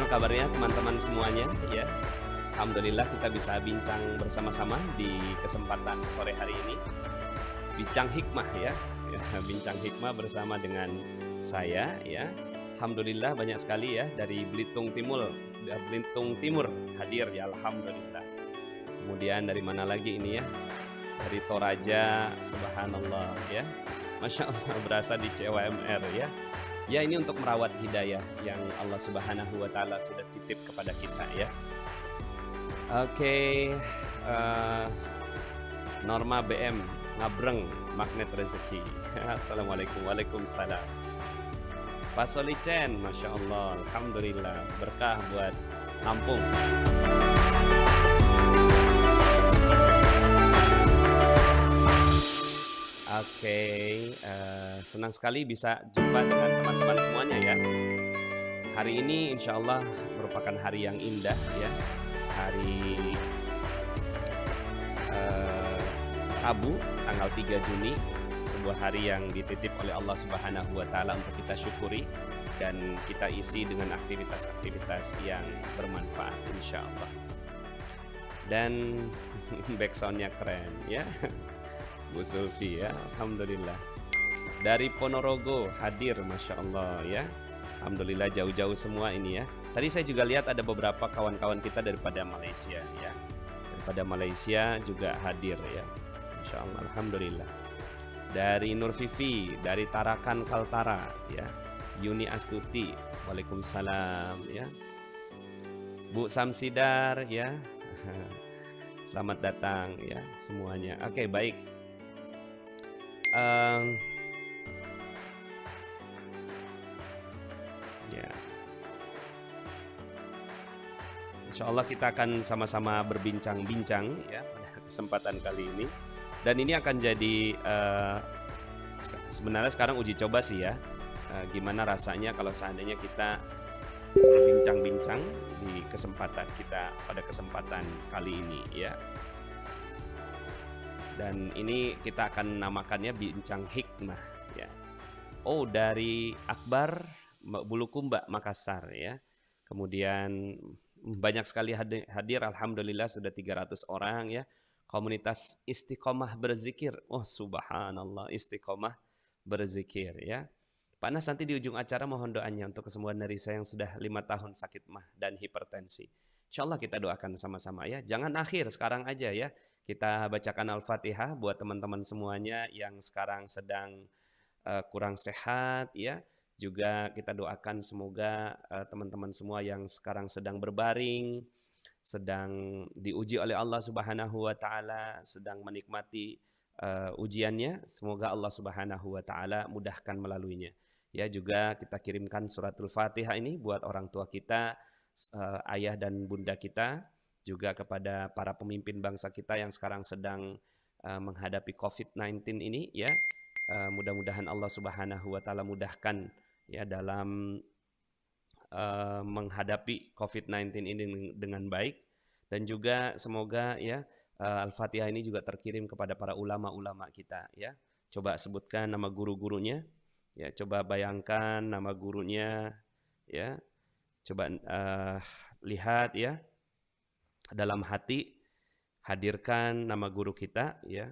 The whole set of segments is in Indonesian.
kabarnya teman-teman semuanya ya? Alhamdulillah kita bisa bincang bersama-sama di kesempatan sore hari ini. Bincang hikmah ya. Ya, bincang hikmah bersama dengan saya ya. Alhamdulillah banyak sekali ya dari Belitung Timur hadir ya alhamdulillah. Kemudian dari mana lagi ini ya? Dari Toraja, subhanallah ya. Masya Allah berasa di CWMR ya. Ya ini untuk merawat hidayah yang Allah Subhanahu wa taala sudah titip kepada kita ya. Oke, Norma BM, Ngabreng, Magnet Rezeki. Assalamualaikum, waalaikumsalam. Pak Solicen, Masya Allah, Alhamdulillah, berkah buat Lampung. Oke, senang sekali bisa jumpa dengan teman-teman semuanya ya. Hari ini insya Allah merupakan hari yang indah ya. Hari Rabu tanggal 3 Juni, sebuah hari yang dititip oleh Allah Subhanahu wa taala untuk kita syukuri dan kita isi dengan aktivitas-aktivitas yang bermanfaat insya Allah. Dan backsoundnya keren ya. Bu Sulfi ya, alhamdulillah. Dari Ponorogo hadir, Masya Allah ya. Alhamdulillah jauh-jauh semua ini ya. Tadi saya juga lihat ada beberapa kawan-kawan kita daripada Malaysia ya. Daripada Malaysia juga hadir ya. Masya Allah, alhamdulillah. Dari Nur Vivi, dari Tarakan Kaltara ya. Yuni Astuti, waalaikumsalam ya. Bu Samsidar ya. Selamat datang ya semuanya. Oke, baik. Ya, insya Allah kita akan sama-sama berbincang-bincang ya pada kesempatan kali ini. Dan ini akan jadi sebenarnya sekarang uji coba sih ya. Gimana rasanya kalau seandainya kita berbincang-bincang di kesempatan kita pada kesempatan kali ini ya. Dan ini kita akan namakannya bincang hikmah ya. Oh, dari Akbar Bulukumba Makassar ya. Kemudian banyak sekali hadir alhamdulillah sudah 300 orang ya. Komunitas Istiqomah Berzikir. Oh, subhanallah, Istiqomah Berzikir ya. Pak Nas, nanti di ujung acara mohon doanya untuk kesembuhan dari saya yang sudah 5 tahun sakit mah dan hipertensi. Insya Allah kita doakan sama-sama ya. Jangan akhir, sekarang aja ya. Kita bacakan Al-Fatihah buat teman-teman semuanya yang sekarang sedang kurang sehat ya. Juga kita doakan semoga teman-teman semua yang sekarang sedang berbaring, sedang diuji oleh Allah Subhanahu wa taala, sedang menikmati ujiannya, semoga Allah Subhanahu wa taala mudahkan melaluinya. Ya, juga kita kirimkan suratul Fatihah ini buat orang tua kita, ayah dan bunda kita, juga kepada para pemimpin bangsa kita yang sekarang sedang menghadapi COVID-19 ini ya. Mudah-mudahan Allah Subhanahu wa taala mudahkan ya dalam menghadapi COVID-19 ini dengan baik. Dan juga semoga ya Al-Fatihah ini juga terkirim kepada para ulama-ulama kita ya. Coba sebutkan nama guru-gurunya ya, coba bayangkan nama gurunya ya. Coba lihat ya dalam hati, hadirkan nama guru kita ya.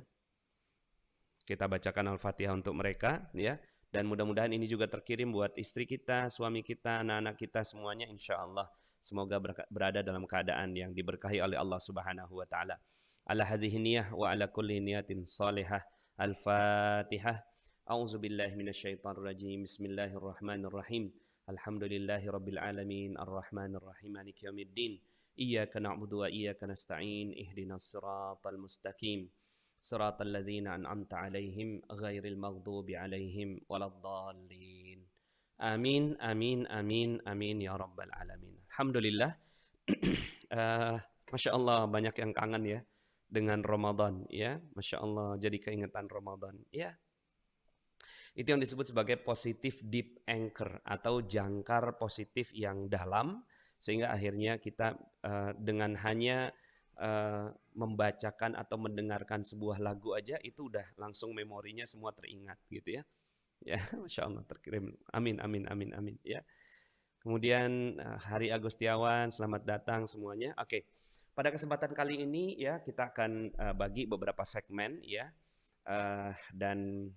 Kita bacakan Al-Fatihah untuk mereka ya. Dan mudah-mudahan ini juga terkirim buat istri kita, suami kita, anak-anak kita semuanya insya Allah. Semoga berada dalam keadaan yang diberkahi oleh Allah Subhanahu wa taala. Ala hadhihi niyah wa ala kulli niyatin salihah. Al-Fatihah. A'udzubillahi minasyaitonir rajim. Bismillahirrahmanirrahim. Alhamdulillahi rabbil alamin. Arrahmanir rahim. Maliki yaumiddin. Iyyaka na'budu wa iyyaka nasta'in. Ihdinas siratal mustaqim. Siratal ladzina an'amta 'alaihim ghairil maghdubi 'alaihim waladdallin. Amin amin amin amin ya rabbal alamin. Alhamdulillah. Masya Allah banyak yang kangen ya dengan Ramadan ya. Masya Allah jadi keingetan Ramadan ya. Itu yang disebut sebagai positive deep anchor atau jangkar positif yang dalam, sehingga akhirnya kita dengan hanya membacakan atau mendengarkan sebuah lagu aja itu udah langsung memorinya semua teringat gitu ya. Ya, Masya Allah terkirim. Amin, amin, amin, amin ya. Kemudian Hari Agustiawan, selamat datang semuanya. Oke. Pada kesempatan kali ini ya kita akan bagi beberapa segmen ya. Dan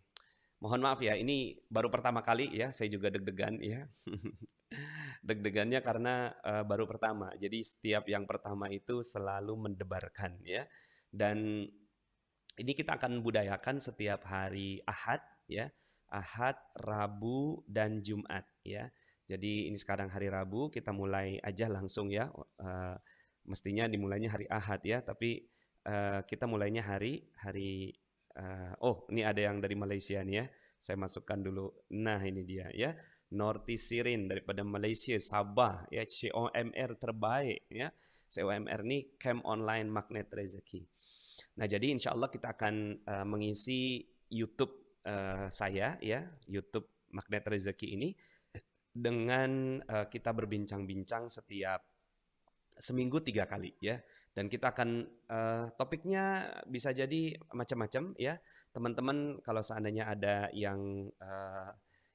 mohon maaf ya, ini baru pertama kali ya, saya juga deg-degan ya. Deg-degannya karena baru pertama. Jadi setiap yang pertama itu selalu mendebarkan ya. Dan ini kita akan budayakan setiap hari Ahad ya. Ahad, Rabu, dan Jumat ya. Jadi ini sekarang hari Rabu, kita mulai aja langsung ya. Mestinya dimulainya hari Ahad ya, tapi kita mulainya hari oh, ini ada yang dari Malaysia nih ya. Saya masukkan dulu. Nah, ini dia ya. Norti Sirin daripada Malaysia, Sabah ya, COMR terbaik ya. COMR ini Camp Online Magnet Rezeki. Nah, jadi insya Allah kita akan mengisi YouTube saya ya, YouTube Magnet Rezeki ini dengan kita berbincang-bincang setiap seminggu 3 kali ya. Dan kita akan topiknya bisa jadi macam-macam ya. Teman-teman kalau seandainya ada yang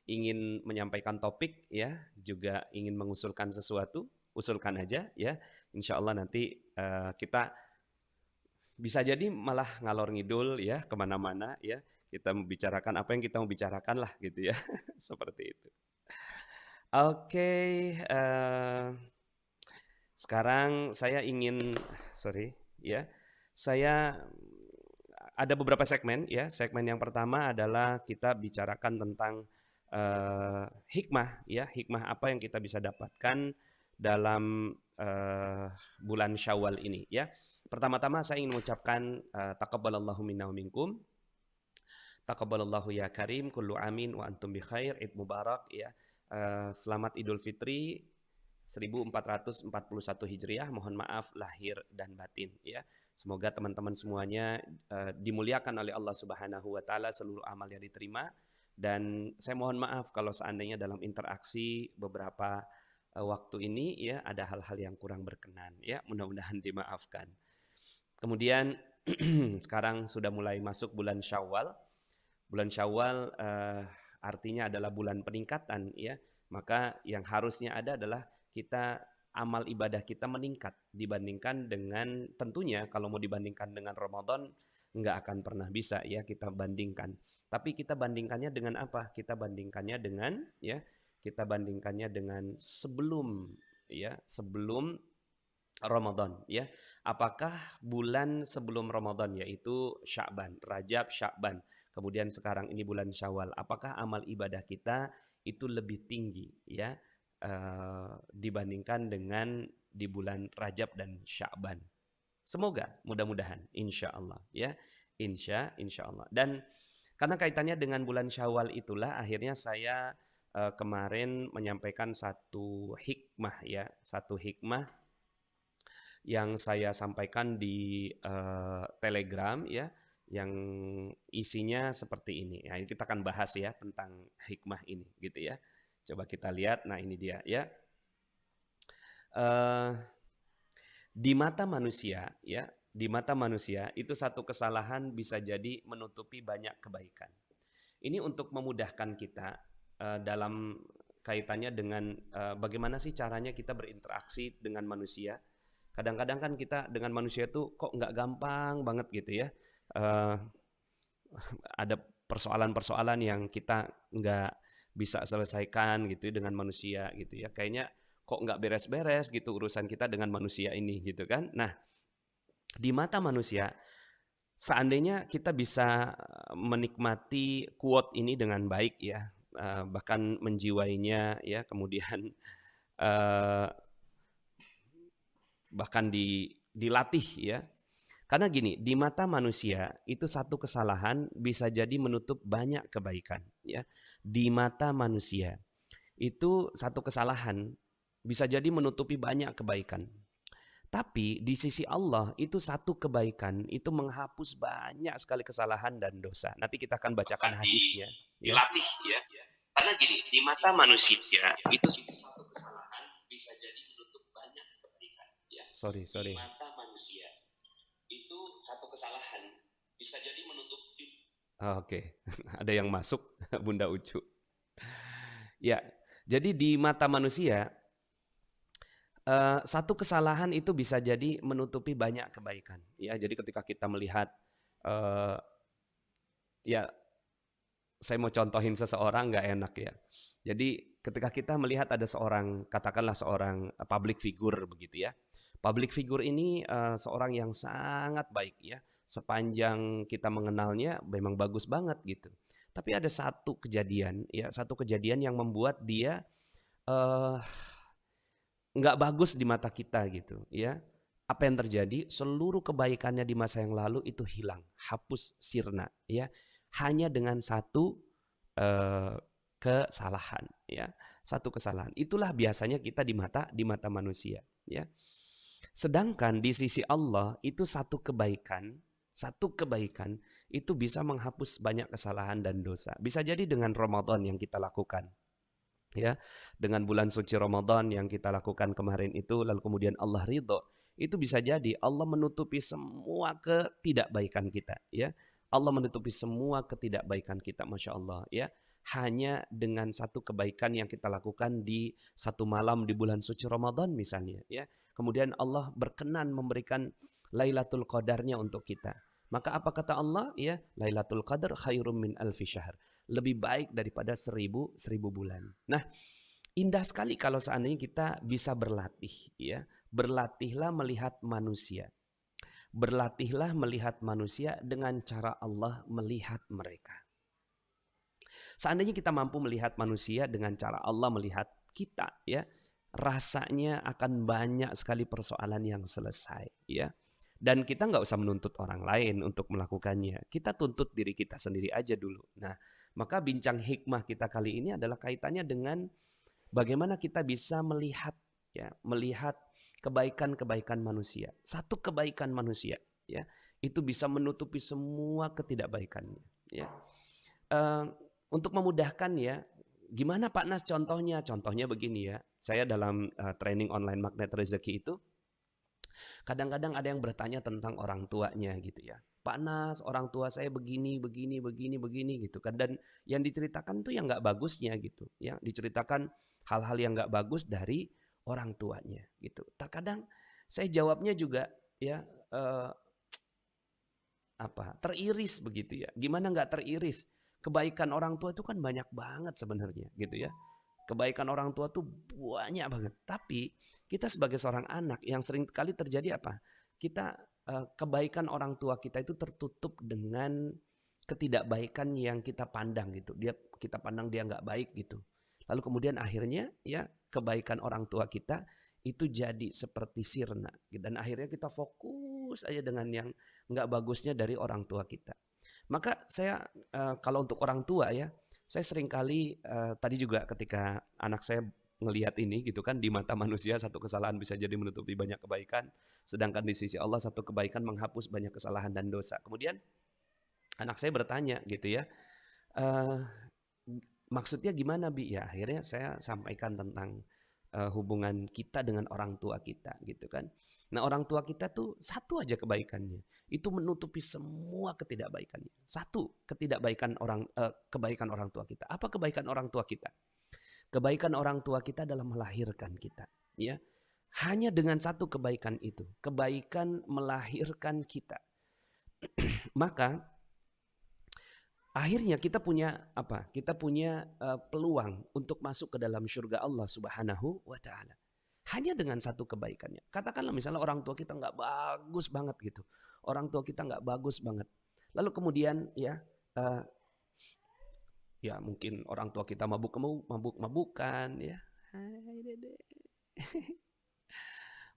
ingin menyampaikan topik ya, juga ingin mengusulkan sesuatu, usulkan aja ya. Insya Allah nanti kita bisa jadi malah ngalor ngidul ya kemana-mana ya. Kita membicarakan apa yang kita mau bicarakan lah gitu ya. Seperti itu. Oke, sekarang saya ingin, sorry ya, saya ada beberapa segmen ya. Segmen yang pertama adalah kita bicarakan tentang hikmah ya, hikmah apa yang kita bisa dapatkan dalam bulan Syawal ini ya. Pertama-tama saya ingin mengucapkan taqabbalallahu minna wa minkum. Taqabbalallahu ya karim, kullu amin wa antum bi khair, Id mubarak ya. Selamat Idul Fitri 1441 Hijriah, mohon maaf lahir dan batin ya. Semoga teman-teman semuanya dimuliakan oleh Allah Subhanahu wa taala, seluruh amal yang diterima, dan saya mohon maaf kalau seandainya dalam interaksi beberapa waktu ini ya ada hal-hal yang kurang berkenan ya, mudah-mudahan dimaafkan. Kemudian sekarang sudah mulai masuk bulan Syawal. Bulan Syawal artinya adalah bulan peningkatan ya. Maka yang harusnya ada adalah kita amal ibadah kita meningkat dibandingkan dengan, tentunya kalau mau dibandingkan dengan Ramadan nggak akan pernah bisa ya kita bandingkan. Tapi kita bandingkannya dengan apa? Kita bandingkannya dengan ya, kita bandingkannya dengan sebelum ya, sebelum Ramadan ya. Apakah bulan sebelum Ramadan yaitu Sya'ban, Rajab, Sya'ban, kemudian sekarang ini bulan Syawal, apakah amal ibadah kita itu lebih tinggi ya dibandingkan dengan di bulan Rajab dan Sya'ban? Semoga, mudah-mudahan, insya Allah ya, insya Allah. Dan karena kaitannya dengan bulan Syawal itulah akhirnya saya kemarin menyampaikan satu hikmah ya, satu hikmah yang saya sampaikan di Telegram ya, yang isinya seperti ini. Ya, kita akan bahas ya tentang hikmah ini gitu ya. Coba kita lihat. Nah, ini dia ya. Di mata manusia ya, di mata manusia itu satu kesalahan bisa jadi menutupi banyak kebaikan. Ini untuk memudahkan kita dalam kaitannya dengan bagaimana sih caranya kita berinteraksi dengan manusia. Kadang-kadang kan kita dengan manusia tuh kok nggak gampang banget gitu ya. Ada persoalan-persoalan yang kita nggak bisa selesaikan gitu dengan manusia gitu ya. Kayaknya kok nggak beres-beres gitu urusan kita dengan manusia ini gitu kan. Nah, di mata manusia, seandainya kita bisa menikmati quote ini dengan baik ya, bahkan menjiwainya ya, kemudian bahkan dilatih ya. Karena gini, di mata manusia itu satu kesalahan bisa jadi menutup banyak kebaikan ya. Di mata manusia itu satu kesalahan bisa jadi menutupi banyak kebaikan. Tapi di sisi Allah itu satu kebaikan itu menghapus banyak sekali kesalahan dan dosa. Nanti kita akan bacakan hadisnya ya. Dilatih ya. Karena gini, di mata manusia itu satu kesalahan bisa jadi menutup banyak kebaikan ya. Sorry. Di mata manusia itu satu kesalahan bisa jadi menutup. Oke. Ada yang masuk Bunda Ucu. Ya, jadi di mata manusia Satu kesalahan itu bisa jadi menutupi banyak kebaikan. Ya, jadi ketika kita melihat, eee, ya saya mau contohin seseorang nggak enak ya. Jadi ketika kita melihat ada seorang, katakanlah seorang public figure begitu ya. Public figure ini seorang yang sangat baik ya. Sepanjang kita mengenalnya memang bagus banget gitu. Tapi ada satu kejadian ya, satu kejadian yang membuat dia eh, nggak bagus di mata kita gitu ya. Apa yang terjadi? Seluruh kebaikannya di masa yang lalu itu hilang, hapus, sirna ya. Hanya dengan satu eh, kesalahan ya, satu kesalahan. Itulah biasanya kita di mata manusia ya. Sedangkan di sisi Allah itu satu kebaikan itu bisa menghapus banyak kesalahan dan dosa. Bisa jadi dengan Ramadan yang kita lakukan ya, dengan bulan suci Ramadan yang kita lakukan kemarin itu, lalu kemudian Allah ridho, itu bisa jadi Allah menutupi semua ketidakbaikan kita ya. Allah menutupi semua ketidakbaikan kita, Masya Allah ya, hanya dengan satu kebaikan yang kita lakukan di satu malam di bulan suci Ramadan misalnya ya. Kemudian Allah berkenan memberikan Lailatul Qadarnya untuk kita. Maka apa kata Allah ya, Lailatul Qadar khairum min alfi syahr, lebih baik daripada seribu bulan. Nah, indah sekali kalau seandainya kita bisa berlatih ya. Berlatihlah melihat manusia. Berlatihlah melihat manusia dengan cara Allah melihat mereka. Seandainya kita mampu melihat manusia dengan cara Allah melihat kita ya, rasanya akan banyak sekali persoalan yang selesai ya. Dan kita nggak usah menuntut orang lain untuk melakukannya. Kita tuntut diri kita sendiri aja dulu. Nah, maka bincang hikmah kita kali ini adalah kaitannya dengan bagaimana kita bisa melihat ya, melihat kebaikan-kebaikan manusia. Satu kebaikan manusia ya, itu bisa menutupi semua ketidakbaikannya ya. Eh, untuk memudahkan ya, gimana Pak Nas contohnya? Contohnya begini ya. Saya dalam training online Magnet Rezeki itu kadang-kadang ada yang bertanya tentang orang tuanya gitu ya. Pak Nas, orang tua saya begini, begini, begini, begini gitu kan. Dan yang diceritakan tuh yang nggak bagusnya gitu. Yang diceritakan hal-hal yang nggak bagus dari orang tuanya gitu. Terkadang saya jawabnya juga ya teriris begitu ya. Gimana nggak teriris? Kebaikan orang tua itu kan banyak banget sebenarnya gitu ya. Kebaikan orang tua tuh banyak banget. Tapi kita sebagai seorang anak yang sering kali terjadi apa? Kita kebaikan orang tua kita itu tertutup dengan ketidakbaikan yang kita pandang gitu. Kita pandang dia nggak baik gitu. Lalu kemudian akhirnya ya kebaikan orang tua kita itu jadi seperti sirna. Dan akhirnya kita fokus aja dengan yang nggak bagusnya dari orang tua kita. Maka saya kalau untuk orang tua ya, saya sering kali tadi juga ketika anak saya ngelihat ini gitu kan, di mata manusia satu kesalahan bisa jadi menutupi banyak kebaikan, sedangkan di sisi Allah satu kebaikan menghapus banyak kesalahan dan dosa. Kemudian anak saya bertanya gitu ya, eh, maksudnya gimana Bi? Ya akhirnya saya sampaikan tentang hubungan kita dengan orang tua kita gitu kan. Nah orang tua kita tuh satu aja kebaikannya, itu menutupi semua ketidakbaikannya. Satu kebaikan orang tua kita. Apa kebaikan orang tua kita? Kebaikan orang tua kita adalah melahirkan kita, ya. Hanya dengan satu kebaikan itu, kebaikan melahirkan kita. Maka akhirnya kita punya apa? Kita punya peluang untuk masuk ke dalam surga Allah Subhanahu wa taala. Hanya dengan satu kebaikannya. Katakanlah misalnya orang tua kita nggak bagus banget gitu. Orang tua kita nggak bagus banget. Lalu kemudian ya ya mungkin orang tua kita mabuk-mabukan ya. Hai Dede.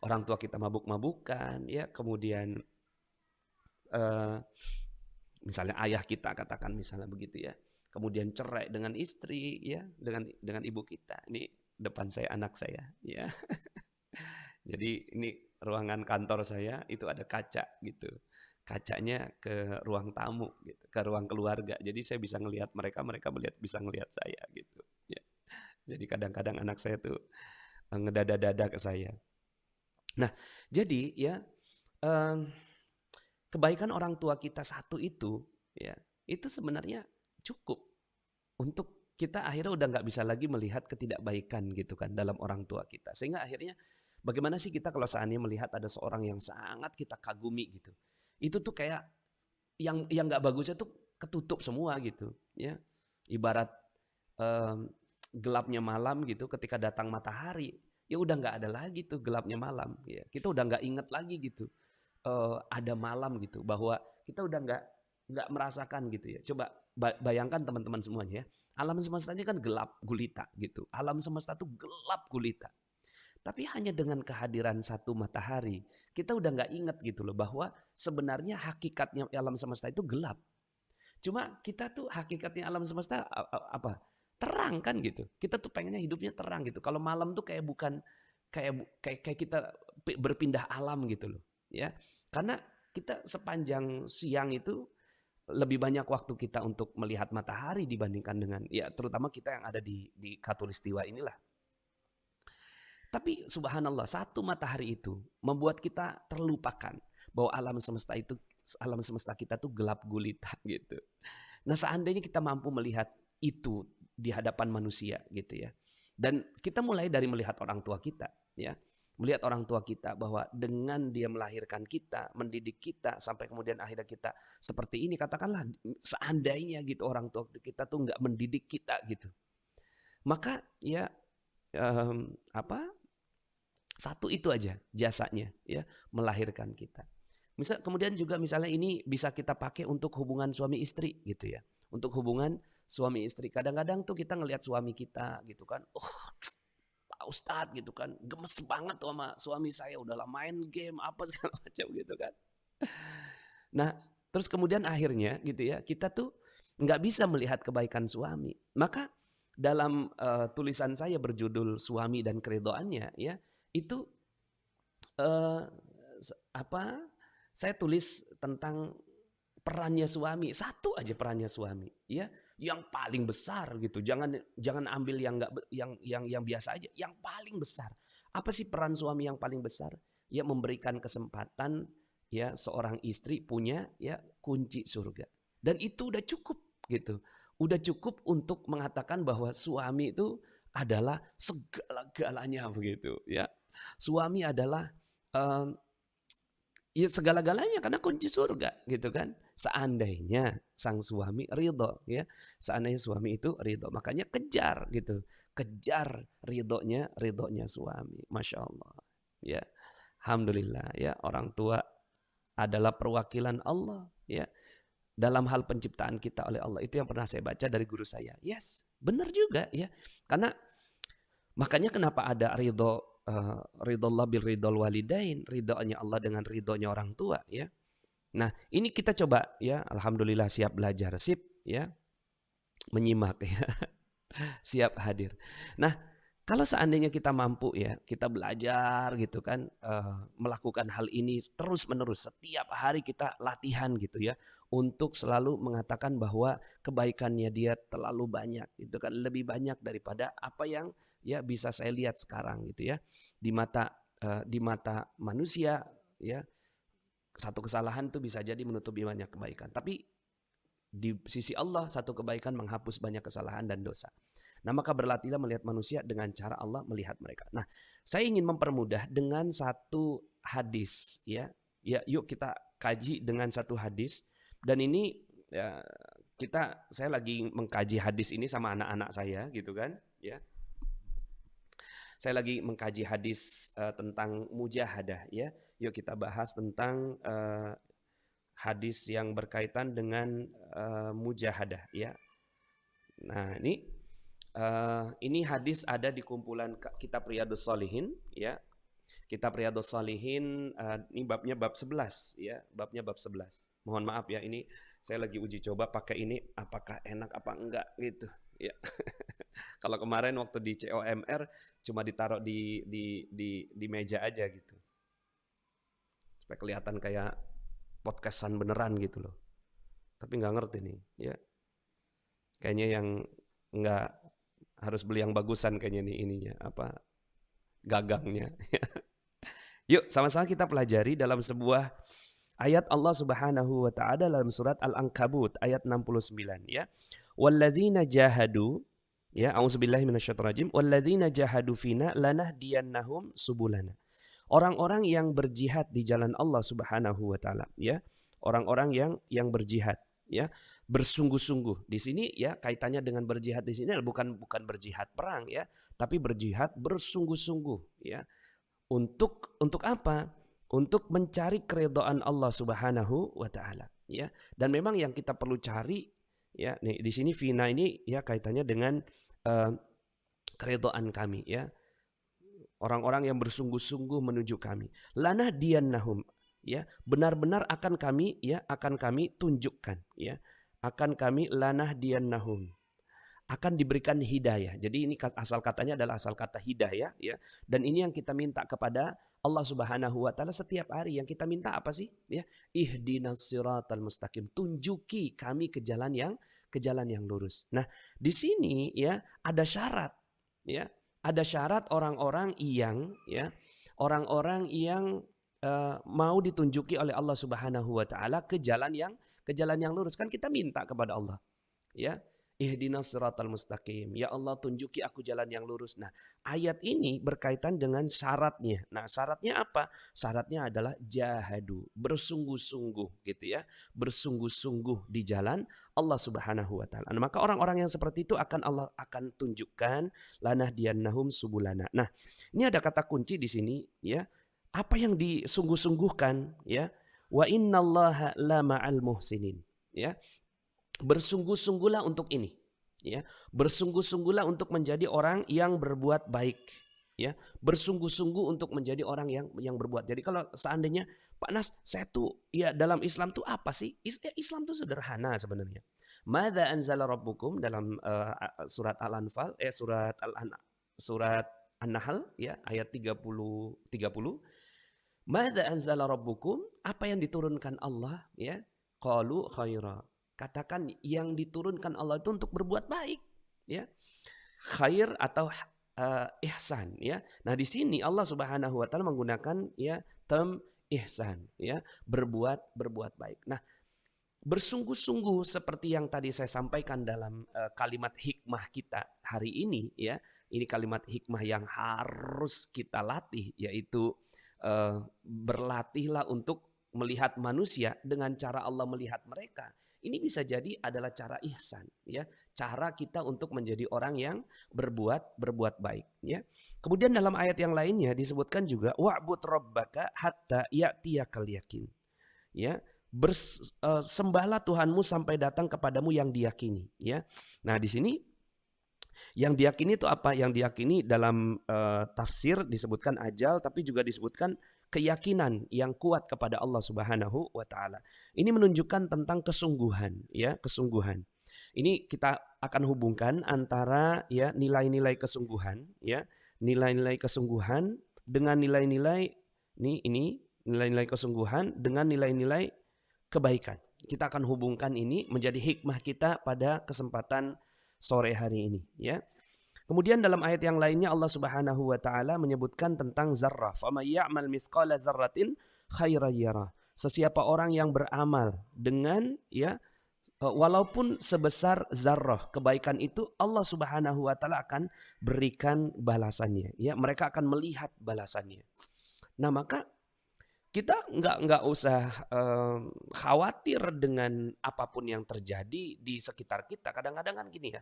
Orang tua kita mabuk-mabukan ya, kemudian misalnya ayah kita katakan misalnya begitu ya. Kemudian cerai dengan istri ya, dengan ibu kita. Ini depan saya anak saya ya. Jadi ini ruangan kantor saya itu ada kaca gitu. Kacanya ke ruang tamu gitu, ke ruang keluarga. Jadi saya bisa ngelihat mereka, mereka bisa ngelihat saya gitu ya. Jadi kadang-kadang anak saya tuh ngedada-dada ke saya. Nah, jadi ya kebaikan orang tua kita satu itu ya, itu sebenarnya cukup untuk kita akhirnya udah nggak bisa lagi melihat ketidakbaikan gitu kan dalam orang tua kita. Sehingga akhirnya Bagaimana sih kita kalau seandainya melihat ada seorang yang sangat kita kagumi gitu. Itu tuh kayak yang nggak bagusnya tuh ketutup semua gitu, ya. Ibarat gelapnya malam gitu, ketika datang matahari, ya udah nggak ada lagi tuh gelapnya malam. Ya. Kita udah nggak inget lagi gitu, ada malam gitu, bahwa kita udah nggak merasakan gitu ya. Coba bayangkan teman-teman semuanya ya, alam semesta ini kan gelap gulita gitu. Alam semesta tuh gelap gulita. Tapi hanya dengan kehadiran satu matahari, kita udah nggak inget gitu loh, bahwa sebenarnya hakikatnya alam semesta itu gelap. Cuma kita tuh hakikatnya alam semesta apa? Terang kan gitu. Kita tuh pengennya hidupnya terang gitu. Kalau malam tuh kayak bukan kayak kita berpindah alam gitu loh, ya. Karena kita sepanjang siang itu lebih banyak waktu kita untuk melihat matahari dibandingkan dengan ya terutama kita yang ada di Khatulistiwa inilah. Tapi subhanallah, satu matahari itu membuat kita terlupakan bahwa alam semesta kita tuh gelap gulita gitu. Nah, seandainya kita mampu melihat itu di hadapan manusia gitu ya. Dan kita mulai dari melihat orang tua kita ya. Melihat orang tua kita bahwa dengan dia melahirkan kita, mendidik kita sampai kemudian akhirnya kita seperti ini, katakanlah seandainya gitu orang tua kita tuh nggak mendidik kita gitu. Maka ya satu itu aja jasanya ya, melahirkan kita. Kemudian juga misalnya ini bisa kita pakai untuk hubungan suami istri gitu ya. Untuk hubungan suami istri. Kadang-kadang tuh kita ngelihat suami kita gitu kan. Pak Ustadz gitu kan. Gemes banget tuh sama suami saya. Udahlah main game apa segala macam gitu kan. Nah terus kemudian akhirnya gitu ya. Kita tuh nggak bisa melihat kebaikan suami. Maka dalam tulisan saya berjudul Suami dan Keridhoannya ya. Itu saya tulis tentang perannya suami, satu aja perannya suami, ya, yang paling besar gitu. Jangan ambil yang biasa aja, yang paling besar. Apa sih peran suami yang paling besar? Ya memberikan kesempatan ya seorang istri punya ya kunci surga. Dan itu udah cukup gitu. Udah cukup untuk mengatakan bahwa suami itu adalah segala-galanya begitu ya. Suami adalah ya segala-galanya karena kunci surga gitu kan. Seandainya sang suami ridho ya. Seandainya suami itu ridho. Makanya kejar gitu. Kejar ridhonya suami. Masya Allah. Ya. Alhamdulillah ya, orang tua adalah perwakilan Allah ya. Dalam hal penciptaan kita oleh Allah. Itu yang pernah saya baca dari guru saya. Yes, benar juga ya. Karena makanya kenapa ada ridho Allah bil ridhol walidain, ridhonya Allah dengan ridhonya orang tua ya. Nah, ini kita coba ya, alhamdulillah siap belajar, sip ya. Menyimak ya. Siap hadir. Nah, kalau seandainya kita mampu ya, kita belajar gitu kan, melakukan hal ini terus-menerus, setiap hari kita latihan gitu ya, untuk selalu mengatakan bahwa kebaikannya dia terlalu banyak, itu kan lebih banyak daripada apa yang ya bisa saya lihat sekarang gitu ya, di mata manusia ya, satu kesalahan itu bisa jadi menutupi banyak kebaikan, tapi di sisi Allah satu kebaikan menghapus banyak kesalahan dan dosa. Nah, maka berlatihlah melihat manusia dengan cara Allah melihat mereka. Nah, saya ingin mempermudah dengan satu hadis ya. Ya, yuk kita kaji dengan satu hadis. Dan ini ya, saya lagi mengkaji hadis ini sama anak-anak saya gitu kan, ya. Saya lagi mengkaji hadis tentang mujahadah ya. Yuk kita bahas tentang hadis yang berkaitan dengan mujahadah ya. Nah, ini hadis ada di kumpulan kitab Riyadhus Shalihin ya. Kitab Riyadhus Shalihin ini babnya bab 11 ya, babnya bab 11. Mohon maaf ya, ini saya lagi uji coba pakai ini apakah enak apa enggak gitu ya. Kalau kemarin waktu di COMR cuma ditaruh di meja aja gitu. Supaya kelihatan kayak podcastan beneran gitu loh. Tapi nggak ngerti nih ya. Kayaknya yang nggak harus beli yang bagusan kayaknya nih ininya apa gagangnya. Yuk sama-sama kita pelajari dalam sebuah ayat Allah Subhanahu wa taala dalam surat Al-Ankabut ayat 69 ya. Walladzina jahadu ya, auzubillahi minasyaitonir rajim, walladzina jahadu fina lanahdiyannahum subulana. Orang-orang yang berjihad di jalan Allah Subhanahu wa taala, ya. Orang-orang yang berjihad, ya, bersungguh-sungguh. Di sini ya kaitannya dengan berjihad di sini bukan berjihad perang ya, tapi berjihad bersungguh-sungguh ya. Untuk apa? Untuk mencari keridhaan Allah Subhanahu wa taala, ya. Dan memang yang kita perlu cari ya, nih di sini fina ini ya kaitannya dengan keridhaan kami ya. Orang-orang yang bersungguh-sungguh menuju kami. Lanahdiyannahum ya, benar-benar akan kami tunjukkan ya. Akan kami lanahdiyannahum. Akan diberikan hidayah. Jadi ini asal katanya adalah asal kata hidayah ya. Dan ini yang kita minta kepada Allah Subhanahu wa taala setiap hari. Yang kita minta apa sih? Ya, ihdinas siratal mustaqim. Tunjuki kami ke jalan yang lurus. Nah, di sini ya ada syarat ya. Ada syarat orang-orang yang mau ditunjuki oleh Allah Subhanahu wa taala ke jalan yang lurus. Kan kita minta kepada Allah. Ya. Ihdinas siratal mustaqim. Ya Allah, tunjuki aku jalan yang lurus. Nah, ayat ini berkaitan dengan syaratnya. Nah, syaratnya apa? Syaratnya adalah jahadu, bersungguh-sungguh gitu ya. Bersungguh-sungguh di jalan Allah Subhanahu wa taala. Nah, maka orang-orang yang seperti itu Allah akan tunjukkan lanahdiyannahum subulana. Nah, ini ada kata kunci di sini ya. Apa yang disungguh-sungguhkan ya? Wa innallaha la ma'al muhsinin. Ya. Bersungguh-sungguhlah untuk ini ya, bersungguh-sungguhlah untuk menjadi orang yang berbuat baik ya, bersungguh-sungguh untuk menjadi orang yang berbuat. Jadi kalau seandainya Pak Nas, saya tuh ya dalam Islam tuh apa sih? Islam tuh sederhana sebenarnya. Madza anzala rabbukum dalam surat Al-Anfal surat An-Nahl ya ayat 30. Madza anzala rabbukum, apa yang diturunkan Allah ya? Qalu khaira. Katakan yang diturunkan Allah itu untuk berbuat baik, ya. Khair atau ihsan, ya. Nah, di sini Allah Subhanahu wa taala menggunakan ya term ihsan, ya, berbuat baik. Nah, bersungguh-sungguh seperti yang tadi saya sampaikan dalam kalimat hikmah kita hari ini, ya. Ini kalimat hikmah yang harus kita latih, yaitu berlatihlah untuk melihat manusia dengan cara Allah melihat mereka. Ini bisa jadi adalah cara ihsan ya, cara kita untuk menjadi orang yang berbuat baik ya. Kemudian dalam ayat yang lainnya disebutkan juga wa'bud rabbaka hatta ya'tiyakal yakin. Ya, sembahlah Tuhanmu sampai datang kepadamu yang diyakini ya. Nah, di sini yang diyakini itu apa? Yang diyakini dalam tafsir disebutkan ajal, tapi juga disebutkan keyakinan yang kuat kepada Allah Subhanahu wa taala. Ini menunjukkan tentang kesungguhan, ya, kesungguhan. Ini kita akan hubungkan antara ya nilai-nilai kesungguhan, ya, nilai-nilai kesungguhan dengan nilai-nilai ini nilai-nilai kesungguhan dengan nilai-nilai kebaikan. Kita akan hubungkan ini menjadi hikmah kita pada kesempatan sore hari ini, ya. Kemudian dalam ayat yang lainnya Allah Subhanahu wa taala menyebutkan tentang zarrah. Faman ya'mal mithqala dzarratin khairan yarah. Sesiapa orang yang beramal dengan ya walaupun sebesar zarrah kebaikan itu, Allah Subhanahu wa taala akan berikan balasannya, ya. Mereka akan melihat balasannya. Nah, maka kita nggak usah khawatir dengan apapun yang terjadi di sekitar kita. Kadang-kadang kan gini ya.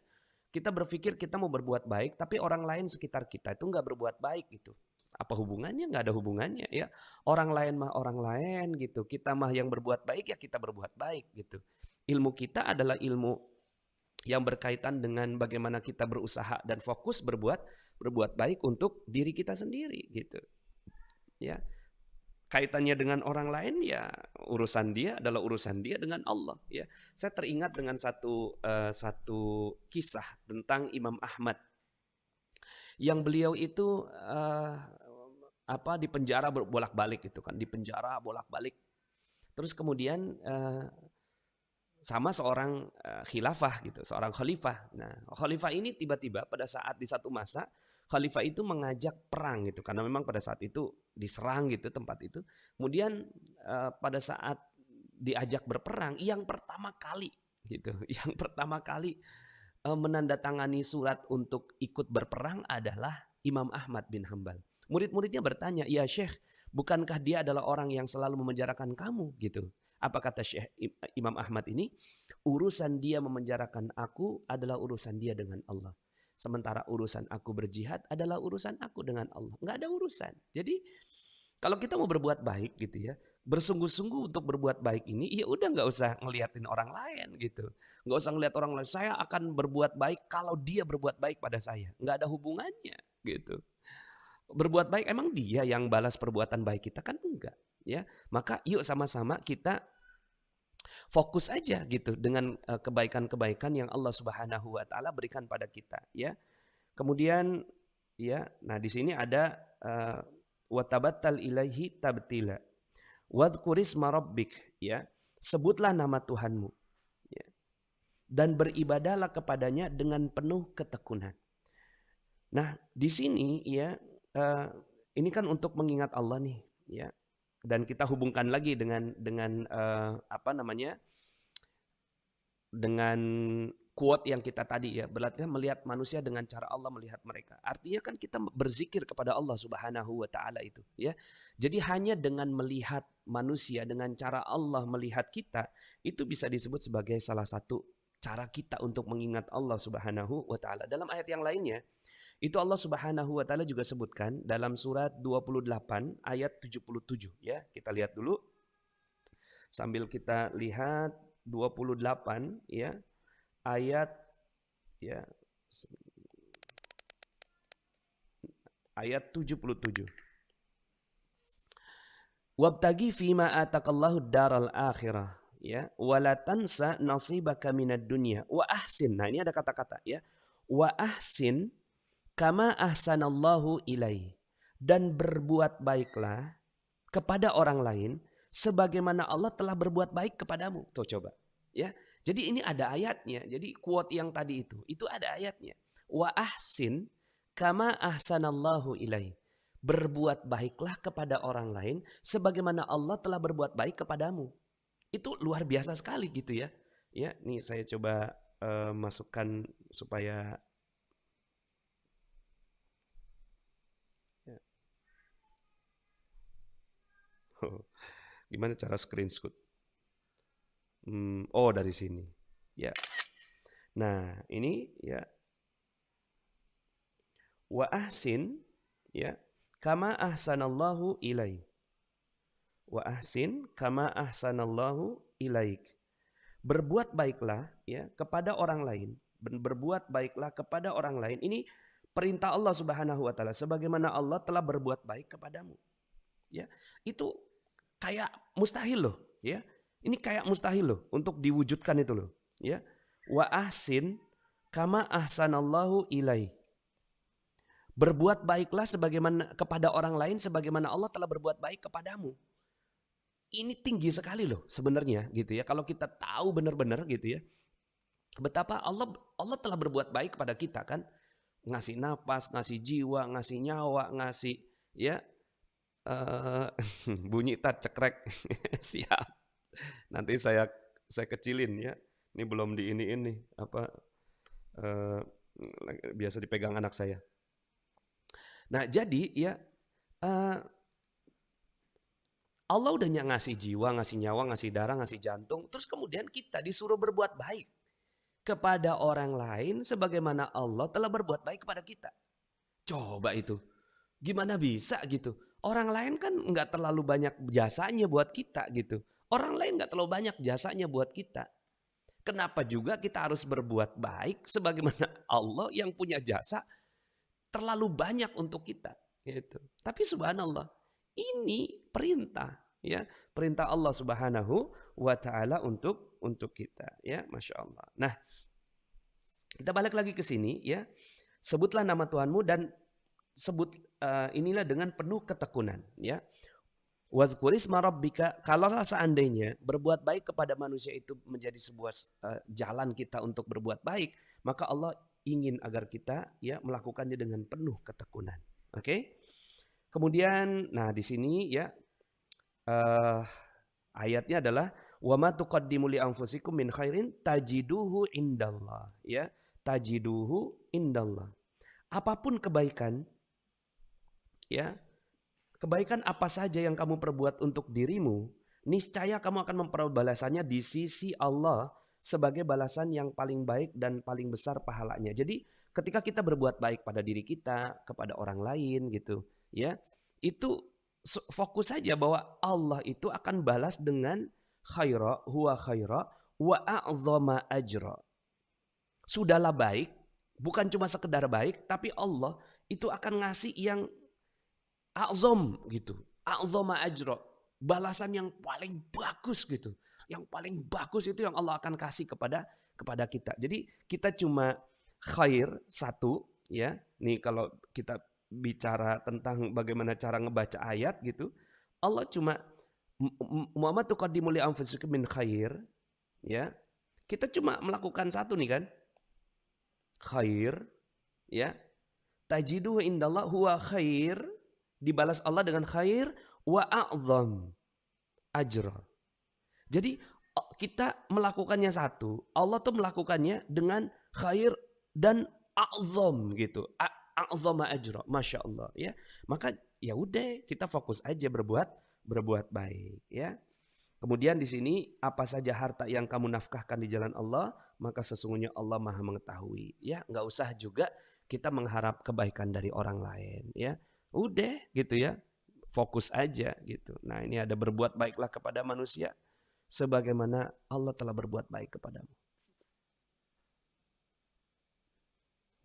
Kita berpikir kita mau berbuat baik, tapi orang lain sekitar kita itu nggak berbuat baik gitu. Apa hubungannya? Nggak ada hubungannya ya. Orang lain mah orang lain gitu. Kita mah yang berbuat baik ya kita berbuat baik gitu. Ilmu kita adalah ilmu yang berkaitan dengan bagaimana kita berusaha dan fokus berbuat baik untuk diri kita sendiri gitu. Ya. Kaitannya dengan orang lain ya urusan dia adalah urusan dia dengan Allah ya. Saya teringat dengan satu kisah tentang Imam Ahmad yang beliau itu di penjara bolak-balik gitu kan, di penjara bolak-balik. Terus kemudian sama seorang khilafah gitu, seorang khalifah. Nah, khalifah ini tiba-tiba pada saat di satu masa khalifah itu mengajak perang gitu, karena memang pada saat itu diserang gitu tempat itu. Kemudian pada saat diajak berperang, yang pertama kali menandatangani surat untuk ikut berperang adalah Imam Ahmad bin Hanbal. Murid-muridnya bertanya, "Ya Syekh, Bukankah dia adalah orang yang selalu memenjarakan kamu gitu? Apa kata Syekh Imam Ahmad ini? Urusan dia memenjarakan aku adalah urusan dia dengan Allah. Sementara urusan aku berjihad adalah urusan aku dengan Allah. Nggak ada urusan. Jadi kalau kita mau berbuat baik gitu ya, bersungguh-sungguh untuk berbuat baik ini, ya udah nggak usah ngeliatin orang lain gitu. Nggak usah ngeliat orang lain, saya akan berbuat baik kalau dia berbuat baik pada saya. Nggak ada hubungannya gitu. Berbuat baik emang dia yang balas perbuatan baik kita kan enggak. Ya, maka yuk sama-sama kita fokus aja gitu dengan kebaikan-kebaikan yang Allah Subhanahu wa taala berikan pada kita ya. Kemudian ya, nah di sini ada wa tabattal ilaihi tabtila. Wadhkurisma rabbik ya. Sebutlah nama Tuhanmu ya. Dan beribadahlah kepadanya dengan penuh ketekunan. Nah, di sini ya ini kan untuk mengingat Allah nih ya. Dan kita hubungkan lagi dengan apa namanya? Dengan quote yang kita tadi ya, berarti melihat manusia dengan cara Allah melihat mereka. Artinya kan kita berzikir kepada Allah Subhanahu wa taala itu, ya. Jadi hanya dengan melihat manusia dengan cara Allah melihat kita, itu bisa disebut sebagai salah satu cara kita untuk mengingat Allah Subhanahu wa taala. Dalam ayat yang lainnya, itu Allah Subhanahu wa taala juga sebutkan dalam surat 28 ayat 77 ya. Kita lihat dulu. Sambil kita lihat 28 ya. Ayat ya ayat 77. Wabtagi fima atakallahu daral akhirah ya wala tansa nasibaka minad dunya wa ahsin. Nah, ini ada kata-kata ya. Wa ahsin kama ahsanallahu ilaihi. Dan berbuat baiklah kepada orang lain sebagaimana Allah telah berbuat baik kepadamu. Tuh coba ya. Jadi ini ada ayatnya. Jadi quote yang tadi itu ada ayatnya. Wa ahsin kama ahsanallahu ilaihi. Berbuat baiklah kepada orang lain sebagaimana Allah telah berbuat baik kepadamu. Itu luar biasa sekali gitu ya. Ya, nih saya coba masukkan supaya ya. Gimana cara screenshot? Oh, dari sini. Ya. Nah, ini ya. Wa ahsin ya kama ahsanallahu ilaik. Wa ahsin kama ahsanallahu ilaik. Berbuat baiklah ya kepada orang lain. Berbuat baiklah kepada orang lain. Ini perintah Allah Subhanahu wa taala sebagaimana Allah telah berbuat baik kepadamu. Ya. Itu kayak mustahil loh, ya. Ini kayak mustahil loh untuk diwujudkan itu loh, ya. Wa ahsin kama ahsanallahu ilaik. Berbuat baiklah sebagaimana kepada orang lain sebagaimana Allah telah berbuat baik kepadamu. Ini tinggi sekali loh sebenarnya gitu ya. Kalau kita tahu benar-benar gitu ya. Betapa Allah telah berbuat baik kepada kita kan. Ngasih napas, ngasih jiwa, ngasih nyawa, ngasih ya bunyi tat cekrek. Siap. Nanti saya kecilin ya. Ini belum ini apa biasa dipegang anak saya. Nah, jadi ya Allah udah ngasih jiwa, ngasih nyawa, ngasih darah, ngasih jantung, terus kemudian kita disuruh berbuat baik kepada orang lain sebagaimana Allah telah berbuat baik kepada kita. Coba itu. Gimana bisa gitu? Orang lain kan nggak terlalu banyak jasanya buat kita gitu. Orang lain nggak terlalu banyak jasanya buat kita. Kenapa juga kita harus berbuat baik sebagaimana Allah yang punya jasa terlalu banyak untuk kita gitu. Tapi subhanallah, ini perintah ya, perintah Allah Subhanahu wa taala untuk kita ya, Masya Allah. Nah, kita balik lagi ke sini ya. Sebutlah nama Tuhanmu dan sebut inilah dengan penuh ketekunan ya. Wadhkurisma rabbika, kalau seandainya berbuat baik kepada manusia itu menjadi sebuah jalan kita untuk berbuat baik, maka Allah ingin agar kita ya melakukannya dengan penuh ketekunan. Oke? Kemudian nah di sini ya ayatnya adalah wa ma tuqaddimu li anfusikum min khairin tajiduhu indallah ya. Tajiduhu indallah. Apapun kebaikan ya, Kebaikan apa saja yang kamu perbuat untuk dirimu, niscaya kamu akan memperoleh balasannya di sisi Allah sebagai balasan yang paling baik dan paling besar pahalanya. Jadi ketika kita berbuat baik pada diri kita, kepada orang lain gitu, ya, itu fokus saja bahwa Allah itu akan balas dengan khaira huwa khaira wa a'zama ajra. Sudahlah baik, bukan cuma sekedar baik, tapi Allah itu akan ngasih yang a'zam gitu. A'zama ajra. Balasan yang paling bagus gitu. Yang paling bagus itu yang Allah akan kasih kepada kita. Jadi kita cuma khair satu ya. Nih kalau kita bicara tentang bagaimana cara ngebaca ayat gitu, Allah cuma Muhammad tuqaddimu li anfusikum min khair ya. Kita cuma melakukan satu nih kan. Khair ya. Tajiduhu indallah huwa khair, dibalas Allah dengan khair wa a'zam ajra. Jadi kita melakukannya satu, Allah tuh melakukannya dengan khair dan a'zam gitu. A'zama ajra, Masya Allah ya. Maka ya udah kita fokus aja berbuat baik ya. Kemudian di sini apa saja harta yang kamu nafkahkan di jalan Allah, maka sesungguhnya Allah Maha mengetahui. Ya, nggak usah juga kita mengharap kebaikan dari orang lain. Ya, udah gitu ya, fokus aja gitu. Nah ini ada berbuat baiklah kepada manusia, sebagaimana Allah telah berbuat baik kepadamu.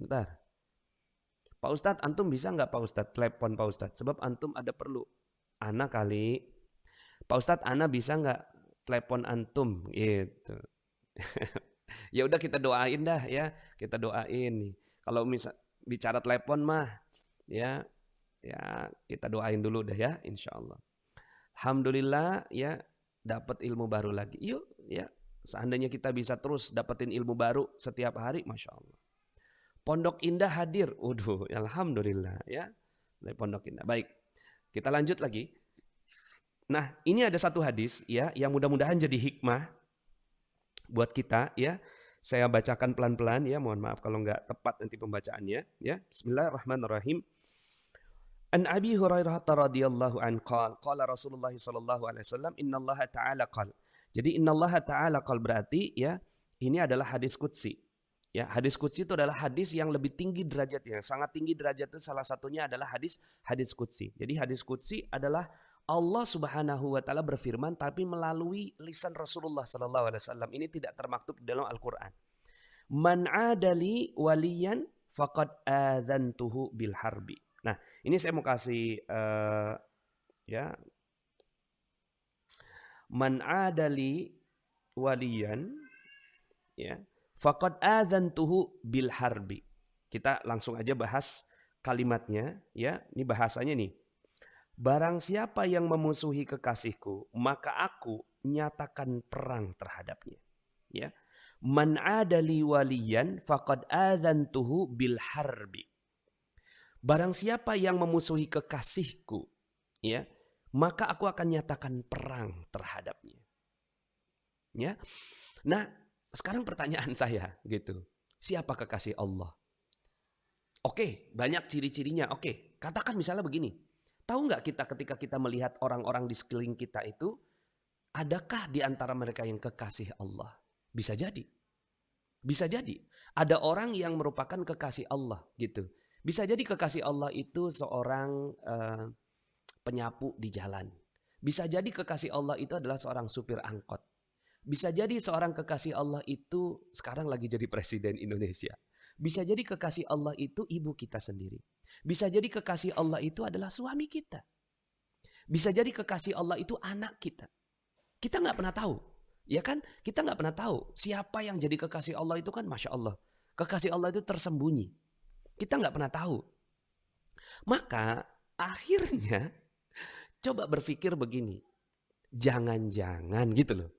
Bentar. Pak Ustadz, antum bisa nggak Pak Ustadz telepon Pak Ustadz? Sebab antum ada perlu. Ana kali. Pak Ustadz, Ana bisa nggak telepon antum gitu. Ya udah kita doain dah ya, kita doain nih. Kalau misal bicara telepon mah ya kita doain dulu dah ya, insya Allah. Alhamdulillah ya dapat ilmu baru lagi. Yuk ya, seandainya kita bisa terus dapetin ilmu baru setiap hari, Masya Allah. Pondok Indah hadir, waduh, alhamdulillah ya. Dari Pondok Indah. Baik, kita lanjut lagi. Nah, ini ada satu hadis ya yang mudah-mudahan jadi hikmah buat kita ya. Saya bacakan pelan-pelan ya, mohon maaf kalau nggak tepat nanti pembacaannya ya. Bismillahirrahmanirrahim. An Abi Hurairah radhiyallahu an qala Rasulullah sallallahu alaihi wasallam innallaha ta'ala qala. Jadi innallaha ta'ala qala berarti ya ini adalah hadis qudsi. Ya, hadis qudsi itu adalah hadis yang lebih tinggi derajatnya. Sangat tinggi derajatnya, salah satunya adalah hadis qudsi. Jadi hadis qudsi adalah Allah Subhanahu wa taala berfirman tapi melalui lisan Rasulullah sallallahu alaihi wasallam. Ini tidak termaktub dalam Al-Qur'an. Man adali waliyan faqad adzantuhu bil harbi. Nah, ini saya mau kasih ya. Man adali waliyan ya, faqad adzantuhu bil harbi. Kita langsung aja bahas kalimatnya ya. Ini bahasanya nih. Barang siapa yang memusuhi kekasihku, maka aku nyatakan perang terhadapnya. Ya. Man adali waliyan faqad adzantuhu bil harbi. Barang siapa yang memusuhi kekasihku, ya, maka aku akan nyatakan perang terhadapnya. Ya. Nah, sekarang pertanyaan saya gitu. Siapa kekasih Allah? Oke, banyak ciri-cirinya. Oke, katakan misalnya begini. Tahu nggak kita ketika kita melihat orang-orang di sekeliling kita itu, adakah di antara mereka yang kekasih Allah? Bisa jadi. Bisa jadi. Ada orang yang merupakan kekasih Allah gitu. Bisa jadi kekasih Allah itu seorang penyapu di jalan. Bisa jadi kekasih Allah itu adalah seorang supir angkot. Bisa jadi seorang kekasih Allah itu sekarang lagi jadi presiden Indonesia. Bisa jadi kekasih Allah itu ibu kita sendiri. Bisa jadi kekasih Allah itu adalah suami kita. Bisa jadi kekasih Allah itu anak kita. Kita nggak pernah tahu. Ya kan? Kita nggak pernah tahu. Siapa yang jadi kekasih Allah itu kan Masya Allah. Kekasih Allah itu tersembunyi. Kita nggak pernah tahu. Maka akhirnya coba berpikir begini. Jangan-jangan gitu loh.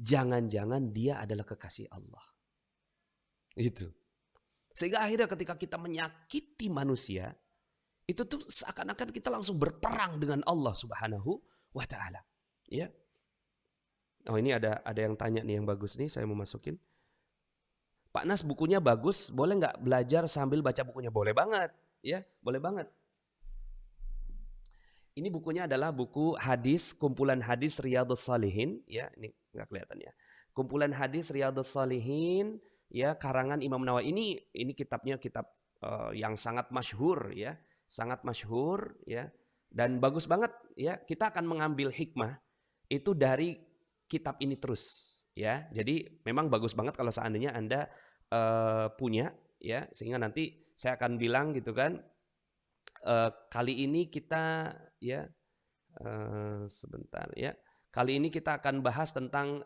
Jangan-jangan dia adalah kekasih Allah. Itu. Sehingga akhirnya ketika kita menyakiti manusia, itu tuh seakan-akan kita langsung berperang dengan Allah Subhanahu wa taala. Ya. Oh, ini ada yang tanya nih yang bagus nih, saya mau masukin. Pak Nas, bukunya bagus, boleh nggak belajar sambil baca bukunya? Boleh banget, ya, boleh banget. Ini bukunya adalah buku hadis, kumpulan hadis Riyadhus Shalihin, ya, ini nggak kelihatan ya. Kumpulan hadis Riyadhus Shalihin, ya, karangan Imam Nawawi. Ini kitabnya kitab yang sangat masyhur, ya, sangat masyhur, ya, dan bagus banget, ya. Kita akan mengambil hikmah itu dari kitab ini terus, ya. Jadi memang bagus banget kalau seandainya Anda punya, ya, sehingga nanti saya akan bilang gitu kan. Kali ini kita, ya, sebentar, ya. Kali ini kita akan bahas tentang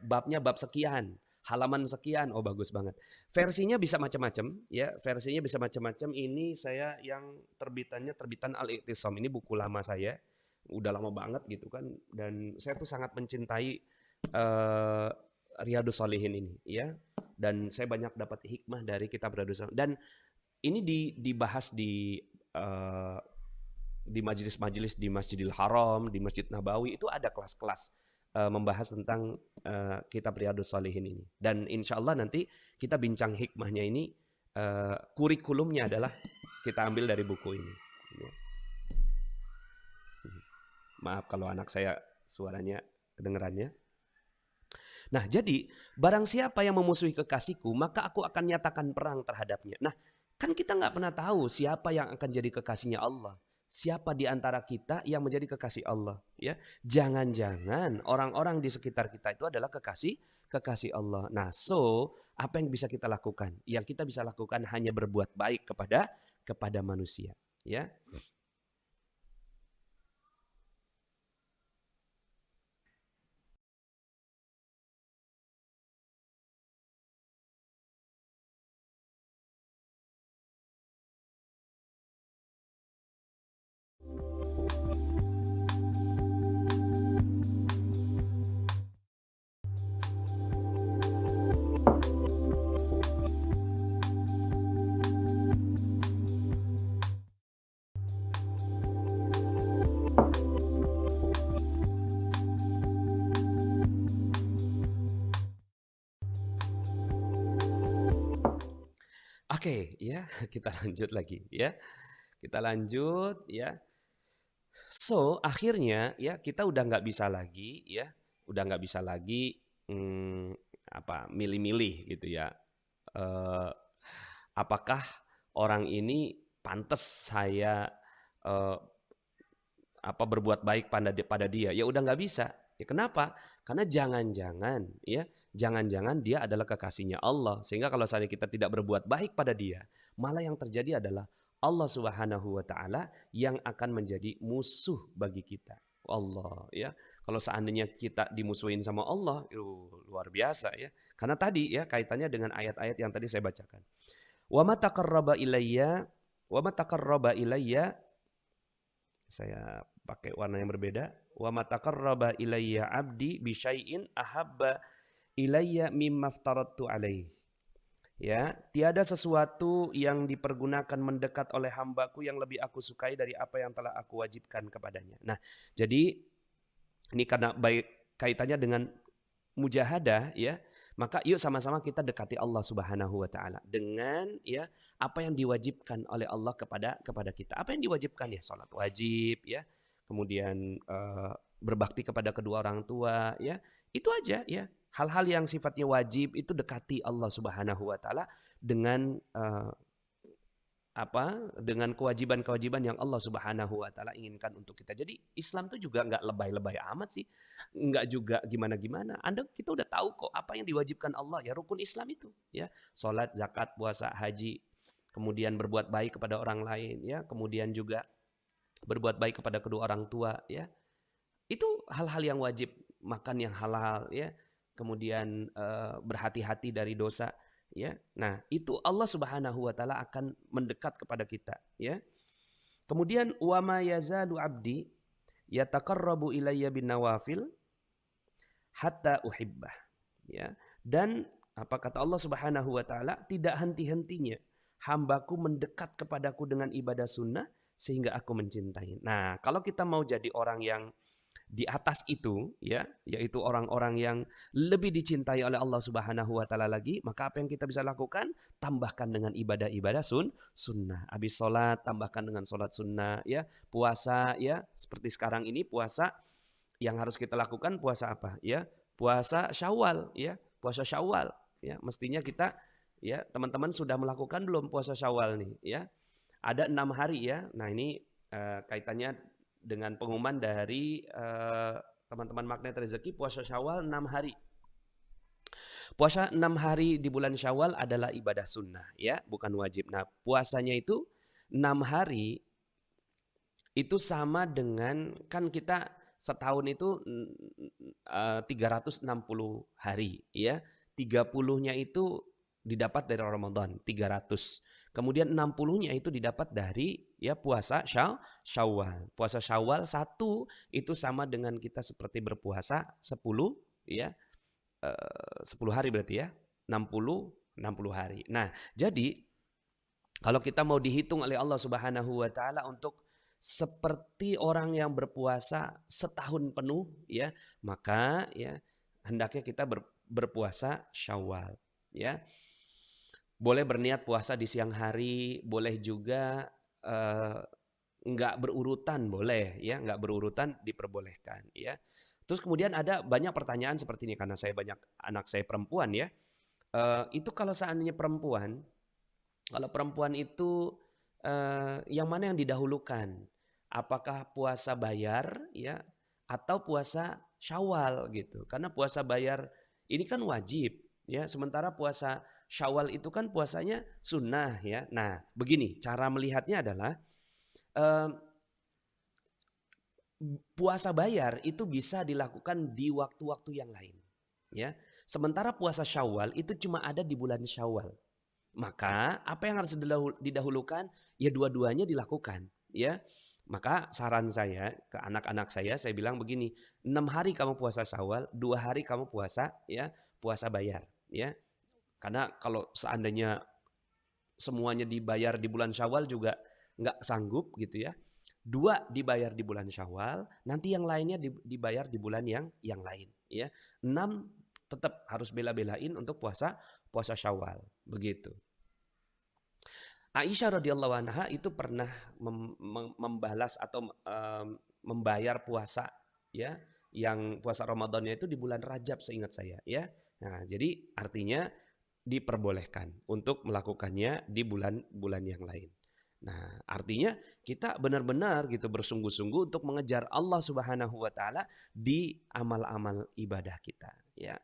babnya bab sekian, halaman sekian. Oh, bagus banget. Versinya bisa macam-macam, ya. Versinya bisa macam-macam. Ini saya yang terbitan Al-I'tisam. Ini buku lama saya. Udah lama banget gitu kan, dan saya tuh sangat mencintai Riyadhus Shalihin ini, ya. Dan saya banyak dapat hikmah dari kitab Riyadhus Shalihin. Dan ini dibahas di majelis-majelis di Masjidil Haram, di Masjid Nabawi, itu ada kelas-kelas membahas tentang kitab Riyadhus Shalihin ini. Dan insya Allah nanti kita bincang hikmahnya ini, kurikulumnya adalah kita ambil dari buku ini. Maaf kalau anak saya suaranya kedengerannya. Nah, jadi barang siapa yang memusuhi kekasihku, maka aku akan nyatakan perang terhadapnya. Nah, kan kita nggak pernah tahu siapa yang akan jadi kekasihnya Allah. Siapa di antara kita yang menjadi kekasih Allah, ya? Jangan-jangan orang-orang di sekitar kita itu adalah kekasih Allah. Nah, apa yang bisa kita lakukan? Yang kita bisa lakukan hanya berbuat baik kepada manusia, ya. Oke, ya, kita lanjut lagi, ya. Kita lanjut, ya. Akhirnya, ya, kita udah nggak bisa lagi, ya, udah nggak bisa lagi milih-milih gitu, ya. Apakah orang ini pantas saya berbuat baik pada dia? Ya udah nggak bisa. Ya, kenapa? Karena jangan-jangan dia adalah kekasihnya Allah. Sehingga kalau saja kita tidak berbuat baik pada dia, malah yang terjadi adalah Allah Subhanahu wa taala yang akan menjadi musuh bagi kita. Allah, ya. Kalau seandainya kita dimusuhin sama Allah, luar biasa, ya. Karena tadi, ya, kaitannya dengan ayat-ayat yang tadi saya bacakan. Wa ma taqarraba ilayya, saya pakai warna yang berbeda. Wa ma taqarraba ilayya 'abdi bi syai'in ahabba ilayya mimma aftaradtu alaihi. Ya, tiada sesuatu yang dipergunakan mendekat oleh hambaku yang lebih aku sukai dari apa yang telah aku wajibkan kepadanya. Nah, jadi ini karena baik kaitannya dengan mujahadah, ya, maka yuk sama-sama kita dekati Allah Subhanahu wa taala dengan, ya, apa yang diwajibkan oleh Allah kepada kita. Apa yang diwajibkan? Ya, salat wajib, ya. Kemudian berbakti kepada kedua orang tua, ya. Itu aja, ya. Hal-hal yang sifatnya wajib itu dekati Allah Subhanahu wa taala dengan dengan kewajiban-kewajiban yang Allah Subhanahu wa taala inginkan untuk kita. Jadi Islam itu juga nggak lebay-lebay amat sih. Nggak juga gimana-gimana. Kita udah tahu kok apa yang diwajibkan Allah, ya, rukun Islam itu, ya. Salat, zakat, puasa, haji, kemudian berbuat baik kepada orang lain, ya, kemudian juga berbuat baik kepada kedua orang tua, ya. Itu hal-hal yang wajib, makan yang halal, ya. Kemudian berhati-hati dari dosa, ya. Nah, itu Allah Subhanahu wa taala akan mendekat kepada kita, ya. Kemudian wa ma yazalu 'abdi yataqarrabu ilayya bin nawafil hatta uhibbah, ya. Dan apa kata Allah Subhanahu wa taala, tidak henti-hentinya hambaku mendekat kepadaku dengan ibadah sunnah sehingga aku mencintai. Nah, kalau kita mau jadi orang yang Di atas itu ya, yaitu orang-orang yang lebih dicintai oleh Allah Subhanahu wa taala lagi, maka apa yang kita bisa lakukan? Tambahkan dengan ibadah-ibadah sunnah. Habis sholat tambahkan dengan sholat sunnah ya. Puasa ya, seperti sekarang ini puasa yang harus kita lakukan puasa apa? Ya, puasa Syawal ya, puasa Syawal ya. Mestinya kita ya, teman-teman sudah melakukan belum puasa Syawal nih ya? Ada 6 hari ya. Nah, ini kaitannya dengan pengumuman dari teman-teman Magnet Rezeki, puasa Syawal 6 hari. Puasa 6 hari di bulan Syawal adalah ibadah sunnah ya, bukan wajib. Nah, puasanya itu 6 hari itu sama dengan, kan kita setahun itu 360 hari ya. 30-nya itu didapat dari Ramadan, 300. Kemudian 60-nya itu didapat dari ya puasa Syawal. Puasa Syawal 1 itu sama dengan kita seperti berpuasa 10 ya. 10 hari berarti ya. 60 hari. Nah, jadi kalau kita mau dihitung oleh Allah Subhanahu wa taala untuk seperti orang yang berpuasa setahun penuh ya, maka ya hendaknya kita berpuasa Syawal ya. Boleh berniat puasa di siang hari, boleh juga nggak berurutan, boleh ya, nggak berurutan diperbolehkan ya. Terus kemudian ada banyak pertanyaan seperti ini, karena saya banyak anak saya perempuan ya. Itu kalau seandainya perempuan, kalau perempuan itu yang mana yang didahulukan? Apakah puasa bayar ya atau puasa Syawal gitu? Karena puasa bayar ini kan wajib ya, sementara puasa Syawal itu kan puasanya sunnah ya. Nah, begini cara melihatnya adalah puasa bayar itu bisa dilakukan di waktu-waktu yang lain ya. Sementara puasa Syawal itu cuma ada di bulan Syawal. Maka apa yang harus didahulukan? Ya dua-duanya dilakukan ya. Maka saran saya ke anak-anak saya bilang begini, 6 hari kamu puasa Syawal, 2 hari kamu puasa ya, puasa bayar ya. Karena kalau seandainya semuanya dibayar di bulan Syawal juga nggak sanggup gitu ya. 2 dibayar di bulan Syawal, nanti yang lainnya dibayar di bulan yang lain ya. 6 tetap harus bela-belain untuk puasa Syawal, begitu. Aisyah radhiyallahu anha itu pernah membalas atau membayar puasa ya, yang puasa Ramadannya itu di bulan Rajab seingat saya ya. Nah, jadi artinya diperbolehkan untuk melakukannya di bulan-bulan yang lain. Nah, artinya kita benar-benar gitu bersungguh-sungguh untuk mengejar Allah Subhanahu wa taala di amal-amal ibadah kita ya.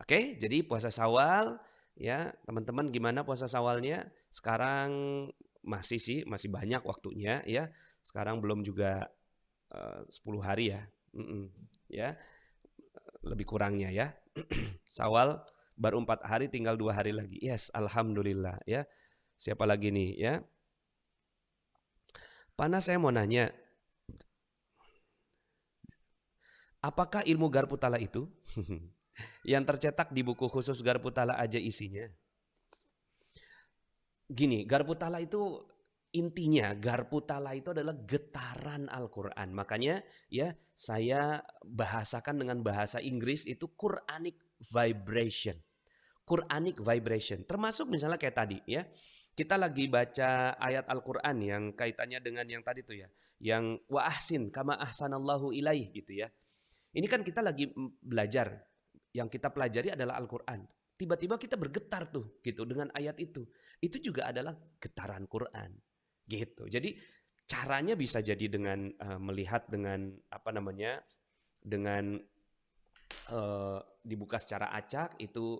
Oke, jadi puasa Syawal ya, teman-teman gimana puasa Syawalnya? Sekarang masih banyak waktunya ya. Sekarang belum juga 10 hari ya. Ya, lebih kurangnya ya. Syawal baru 4 hari, tinggal 2 hari lagi. Yes, alhamdulillah ya. Siapa lagi nih ya? Panas, saya mau nanya. Apakah ilmu Garputala itu yang tercetak di buku khusus Garputala aja isinya? Gini, Garputala itu intinya, Garputala itu adalah getaran Al-Quran. Makanya ya saya bahasakan dengan bahasa Inggris itu Quranic vibration. Quranic vibration. Termasuk misalnya kayak tadi ya. Kita lagi baca ayat Al-Quran yang kaitannya dengan yang tadi tuh ya. Yang wa ahsin kama ahsanallahu ilaih gitu ya. Ini kan kita lagi belajar. Yang kita pelajari adalah Al-Quran. Tiba-tiba kita bergetar tuh gitu dengan ayat itu. Itu juga adalah getaran Quran. Gitu. Jadi caranya bisa jadi dengan melihat dengan apa namanya? Dengan dibuka secara acak itu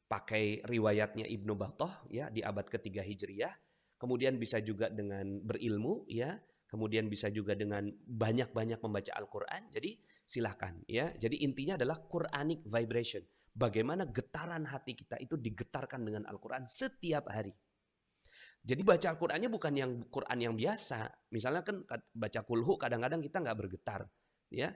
pakai riwayatnya Ibnu Battah ya di abad ketiga Hijriyah. Kemudian bisa juga dengan berilmu ya. Kemudian bisa juga dengan banyak-banyak membaca Al-Quran. Jadi silahkan ya. Jadi intinya adalah Quranic vibration. Bagaimana getaran hati kita itu digetarkan dengan Al-Quran setiap hari. Jadi baca Al-Qurannya bukan yang Quran yang biasa. Misalnya kan baca kulhu kadang-kadang kita nggak bergetar. Ya.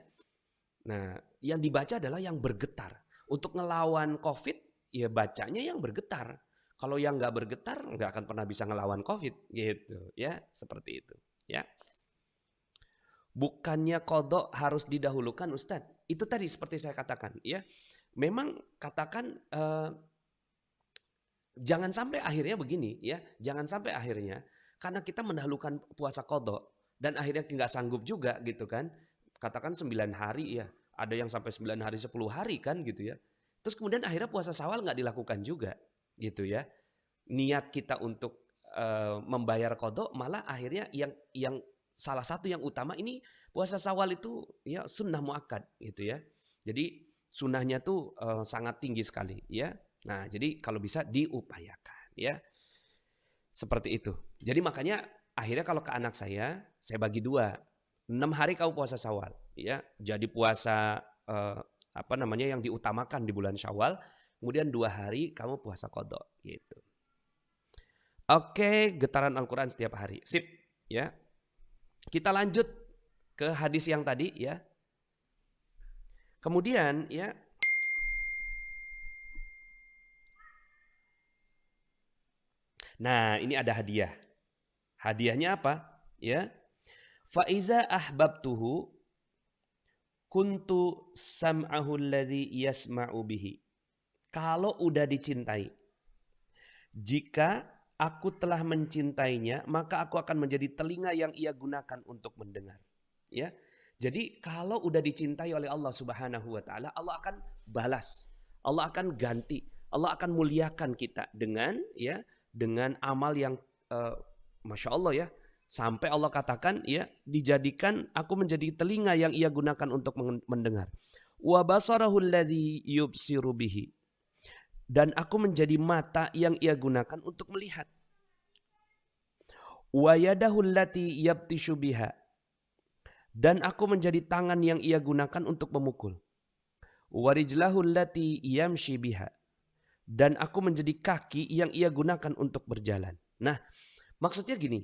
Nah yang dibaca adalah yang bergetar. Untuk ngelawan COVID ya bacanya yang bergetar. Kalau yang nggak bergetar nggak akan pernah bisa ngelawan COVID gitu ya, seperti itu ya. Bukannya qadha harus didahulukan Ustadz. Itu tadi seperti saya katakan ya. Memang katakan jangan sampai akhirnya begini ya. Jangan sampai akhirnya karena kita mendahulukan puasa qadha dan akhirnya nggak sanggup juga gitu kan. Katakan 9 hari ya. Ada yang sampai 9 hari 10 hari kan gitu ya. Terus kemudian akhirnya puasa Syawal nggak dilakukan juga gitu ya. Niat kita untuk membayar qadha malah akhirnya yang salah satu yang utama ini puasa Syawal itu ya sunnah muakkad gitu ya. Jadi sunnahnya tuh sangat tinggi sekali ya. Nah, jadi kalau bisa diupayakan ya. Seperti itu. Jadi makanya akhirnya kalau ke anak saya bagi 2. 6 hari kamu puasa Syawal ya. Jadi puasa yang diutamakan di bulan Syawal, kemudian 2 hari kamu puasa qadha gitu. Oke, getaran Al-Qur'an setiap hari. Sip, ya. Kita lanjut ke hadis yang tadi ya. Kemudian ya nah, ini ada hadiah. Hadiahnya apa? Ya. Fa iza ahbabtuhu kuntu sam'ahu alladhi yasma'u bihi. Kalau udah dicintai, jika aku telah mencintainya, maka aku akan menjadi telinga yang ia gunakan untuk mendengar. Ya. Jadi kalau udah dicintai oleh Allah Subhanahu wa taala, Allah akan balas. Allah akan ganti. Allah akan muliakan kita dengan amal yang Masya Allah ya. Sampai Allah katakan ya, dijadikan aku menjadi telinga yang ia gunakan untuk mendengar. Wa basarahu alladhi yubsiru bihi. Dan aku menjadi mata yang ia gunakan untuk melihat. Wa yadahu allati yabtishu biha. Dan aku menjadi tangan yang ia gunakan untuk memukul. Wa rijlahu allati yamshi biha. Dan aku menjadi kaki yang ia gunakan untuk berjalan. Nah, maksudnya gini.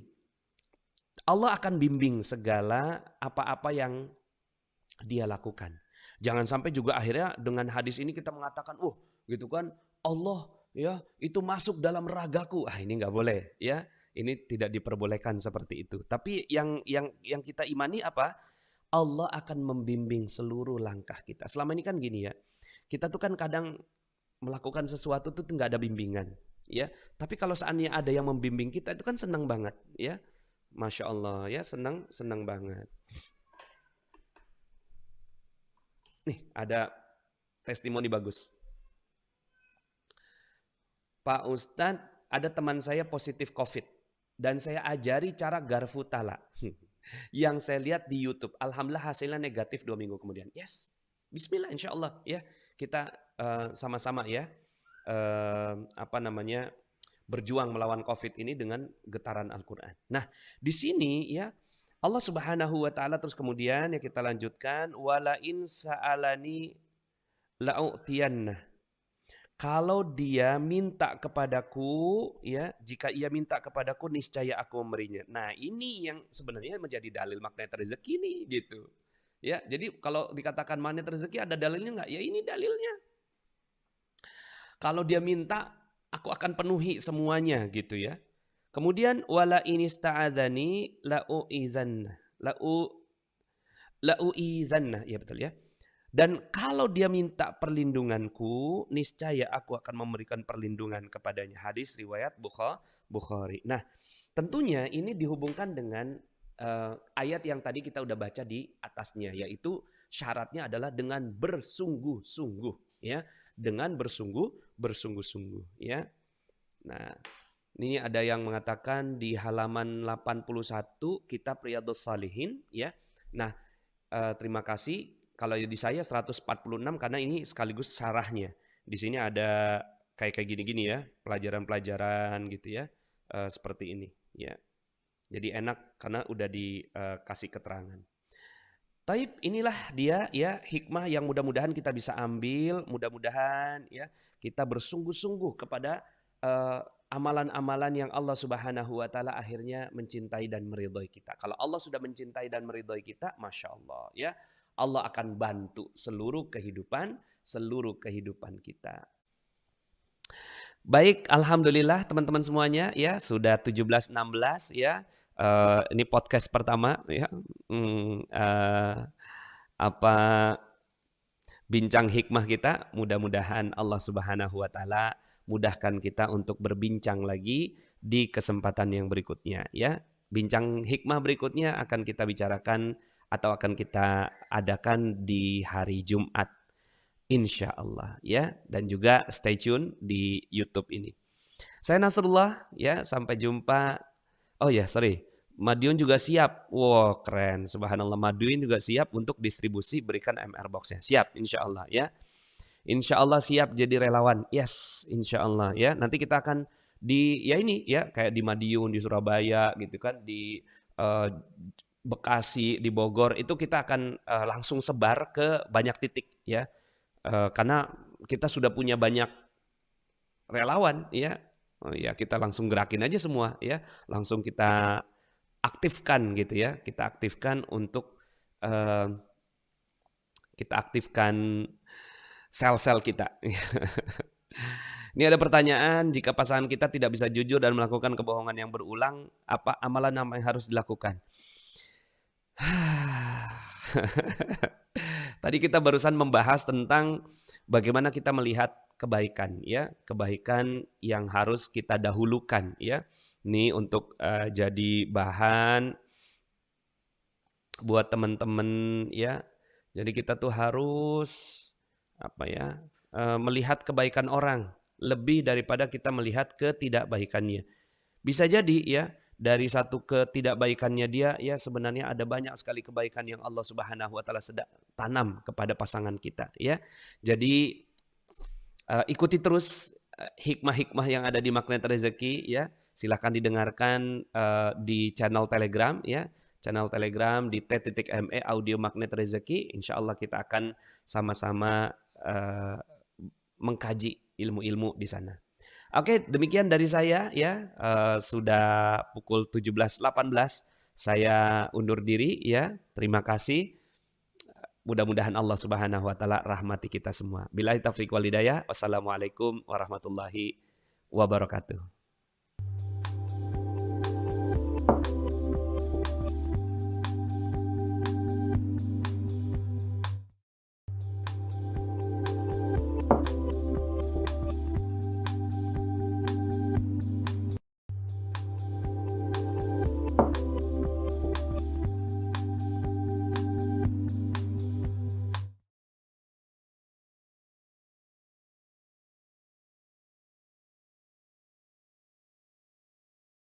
Allah akan bimbing segala apa-apa yang dia lakukan. Jangan sampai juga akhirnya dengan hadis ini kita mengatakan, gitu kan, Allah ya itu masuk dalam ragaku. Ini nggak boleh ya. Ini tidak diperbolehkan seperti itu. Tapi yang kita imani apa? Allah akan membimbing seluruh langkah kita. Selama ini kan gini ya. Kita tuh kan kadang melakukan sesuatu tuh nggak ada bimbingan, ya. Tapi kalau seandainya ada yang membimbing kita itu kan senang banget, ya. Masya Allah ya, senang banget. Nih ada testimoni bagus. Pak Ustadz, ada teman saya positif COVID dan saya ajari cara garfu tala. Yang saya lihat di YouTube, alhamdulillah hasilnya negatif 2 minggu kemudian. Yes, Bismillah, insya Allah ya kita sama-sama ya berjuang melawan COVID ini dengan getaran Al-Quran. Nah, di sini ya Allah Subhanahu wa taala terus kemudian ya kita lanjutkan wala in sa'alani la'utiyanna. Kalau dia minta kepadaku ya, jika ia minta kepadaku niscaya aku memberinya. Nah, ini yang sebenarnya menjadi dalil magnet rezeki nih gitu. Ya, jadi kalau dikatakan magnet rezeki ada dalilnya enggak? Ya ini dalilnya. Kalau dia minta aku akan penuhi semuanya gitu ya. Kemudian wala inista'adzani la'uizanna ya betul ya. Dan kalau dia minta perlindunganku, niscaya aku akan memberikan perlindungan kepadanya. Hadis riwayat Bukhari. Nah, tentunya ini dihubungkan dengan ayat yang tadi kita udah baca di atasnya, yaitu syaratnya adalah dengan bersungguh-sungguh ya, dengan bersungguh-sungguh ya. Nah, ini ada yang mengatakan di halaman 81 kitab Riyadhus Shalihin ya. Nah, terima kasih. Kalau di saya 146 karena ini sekaligus syarahnya. Di sini ada kayak gini-gini ya, pelajaran-pelajaran gitu ya, seperti ini ya. Jadi enak karena udah dikasih keterangan. Taib, inilah dia ya hikmah yang mudah-mudahan kita bisa ambil, mudah-mudahan ya kita bersungguh-sungguh kepada amalan-amalan yang Allah Subhanahu wa taala akhirnya mencintai dan meridhoi kita. Kalau Allah sudah mencintai dan meridhoi kita, Masya Allah ya, Allah akan bantu seluruh kehidupan kita. Baik, alhamdulillah teman-teman semuanya ya sudah 17.16 ya. Ini podcast pertama ya, apa bincang hikmah kita, mudah-mudahan Allah Subhanahu wa taala mudahkan kita untuk berbincang lagi di kesempatan yang berikutnya ya. Bincang hikmah berikutnya akan kita bicarakan atau akan kita adakan di hari Jumat insya Allah ya, dan juga stay tune di YouTube ini. Saya Nasrullah ya, sampai jumpa. Oh ya, sorry. Madiun juga siap. Wow, keren. Subhanallah. Madiun juga siap untuk distribusi, berikan MR box-nya. Siap, insya Allah ya. Insya Allah siap jadi relawan. Yes, insya Allah ya. Nanti kita akan ya ini ya, kayak di Madiun, di Surabaya gitu kan, di uh, Bekasi, di Bogor, itu kita akan langsung sebar ke banyak titik ya. Karena kita sudah punya banyak relawan ya. Oh ya, kita langsung gerakin aja semua ya. Langsung kita aktifkan gitu ya. Kita aktifkan untuk kita aktifkan sel-sel kita. Ini ada pertanyaan, jika pasangan kita tidak bisa jujur dan melakukan kebohongan yang berulang, apa amalan yang harus dilakukan? Tadi kita barusan membahas tentang bagaimana kita melihat kebaikan ya, kebaikan yang harus kita dahulukan ya. Ini untuk jadi bahan buat teman-teman ya. Jadi kita tuh harus melihat kebaikan orang lebih daripada kita melihat ketidakbaikannya. Bisa jadi ya, dari satu ketidakbaikannya dia ya, sebenarnya ada banyak sekali kebaikan yang Allah Subhanahu wa taala sedang tanam kepada pasangan kita ya. Jadi ikuti terus hikmah-hikmah yang ada di Magnet Rezeki ya. Silahkan didengarkan di channel Telegram ya. Channel Telegram di t.me audio Magnet Rezeki. Insya Allah kita akan sama-sama mengkaji ilmu-ilmu di sana. Oke, demikian dari saya ya. Sudah pukul 17.18. Saya undur diri ya. Terima kasih. Mudah-mudahan Allah Subhanahu wa taala rahmati kita semua. Billahi taufiq wal hidayah. Wassalamualaikum warahmatullahi wabarakatuh.